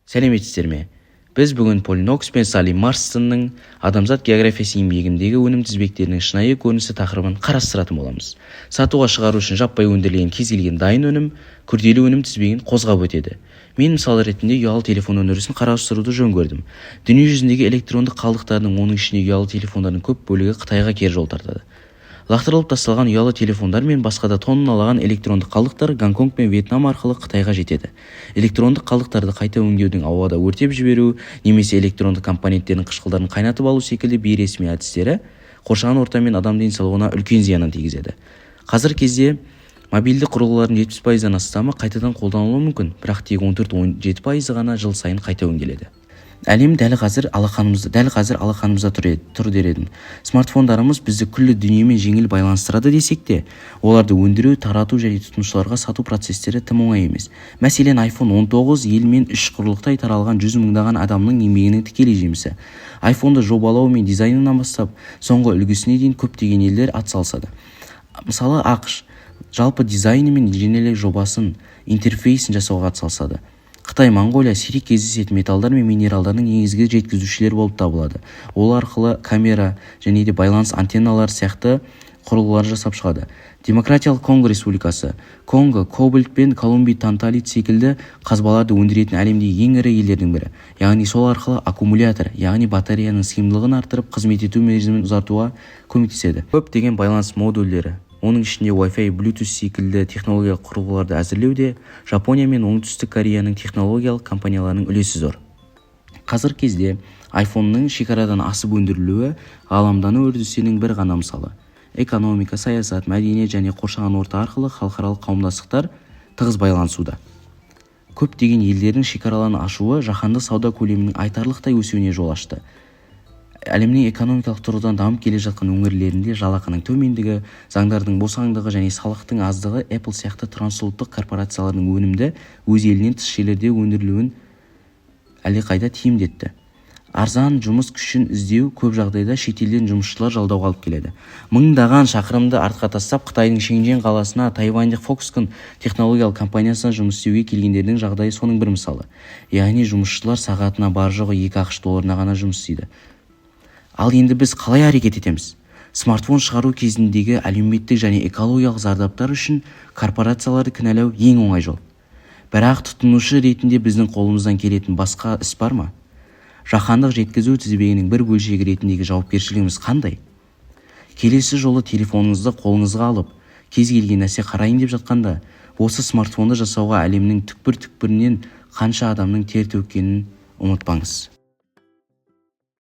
Сәлеметсіздер ме? Біз бүгін Полинокс пен Сали Марстонның адамзат географиясы еңбегіндегі өнім тізбектерінің шынайы көрінісі тақырыбын қарастыратын боламыз. Сатуға шығару үшін жаппай өндірілген кез келген дайын өнім күрделі өнім тізбегін қозғап өтеді. Мен мысал ретінде ұялы телефон өндірісін қарастыруды жөн көрдім. Дүние жүзіндегі электрондық қалдықтардың, оның ішінде ұялы телефондардың көп бөлігі Қытайға кері жол тартады. Лақтырылып тасталған ұялы телефондар мен басқа да тонналаған электрондық қалдықтар Гонконг пен Вьетнам арқылы Қытайға жетеді. Электрондық қалдықтарды қайта өңдеудің ауада өртеп жіберу немесе электрондық компоненттердің қышқылдарын қайнатып алу секілді бейресми әдістері қоршаған орта мен адам денсаулығына үлкен зиянын тигізеді. Қазір кезде мобильді құрылғылардың 70%-дан астамы қайтадан қолданылуы мүмкін, бірақ тек 14-17% ғана жыл сайын қайта өңделеді. Әлем дәл қазір алақанымызда тұр дер едім. Смартфондарымыз бізді күллі дүниемен жеңіл байланыстырады десек те, оларды өндіру, тарату және тұтынушыларға сату процестері тым оңай емес. Мәселен, iPhone 19 елмен 3 құрлықтай таралған 100 мыңдаған адамның еңбегінің тікелей жемісі. iPhone-ды жобалау мен дизайнынан бастап, соңғы үлгісіне дейін көптеген елдер атсалысады. Мысалы, ақш жалпы дизайны мен инженерлік жобасын, интерфейсін жасауға атсалысады. Қытай, Моңғолия сирек кездесетін металдар мен минералдардың негізгі жеткізушілері болып табылады. Ол арқылы камера және де байланыс антенналары сияқты құрылғылар жасап шығады. Демократиялық Конго Республикасы, Конго, кобальт пен колумбий танталит секілді қазбаларды өндіретін әлемдегі ең ірі елдердің бірі. Яғни сол арқылы аккумулятор, яғни батареяның сыйымдылығын арттырып, қызмет ету мерзімін ұзартуға көмектеседі. Көптеген байланыс модульдері, оның ішінде Wi-Fi, Bluetooth секілді технологиялық құрылғыларды әзірлеуде Жапония мен Оңтүстік Кореяның технологиялық компанияларының үлесі зор. Қазір кезде iPhone-ның шекарадан асып өндірілуі ғаламдану үрдісінің бір ғана мысалы. Экономика, саясат, мәдениет және қоршаған орта арқылы халықаралық қауымдастықтар тығыз байланысуда. Көптеген елдердің шекараларын ашуы жаһандық сауда көлемінің айтарлықтай өсуіне жол ашты. Әлемнің экономикалық тұрғыдан дамып келе жатқан өңірлерінде жалақының төмендігі, заңдардың босаңдығы және салықтың аздығы Apple сияқты трансұлттық корпорациялардың өнімді өз елінен тыс жерлерде өндірілуін әлдеқайда тиімдетті. Арзан жұмыс күшін іздеу көп жағдайда шетелден жұмысшылар жалдауға алып келеді. Мыңдаған шақырымды артқа тастап Қытайдың Шэньчжэнь қаласына тайваньдық Foxconn технологиялық компаниясына жұмыс істеуге келгендердің жағдайы соның бір мысалы. Яғни жұмысшылар сағатына бар жоғы $2 ғана жұмыс істейді. Ал енді біз қалай әрекет етеміз? Смартфон шығару кезіндегі әлеуметтік және экологиялық зардаптар үшін корпорацияларды кінәлау ең оңай жол. Бірақ тұтынушы ретінде біздің қолымыздан келетін басқа іс бар ма? Жаһандық жеткізу тізбегінің бір бөлшегі ретіндегі жауапкершілігіміз қандай? Келесі жолы телефоныңызды қолыңызға алып, кез келген нәрсе қарайын деп жатқанда, осы смартфонды жасауға әлемнің түкпір-түкпірінен қанша адамның тер төккенін ұмытпаңыз.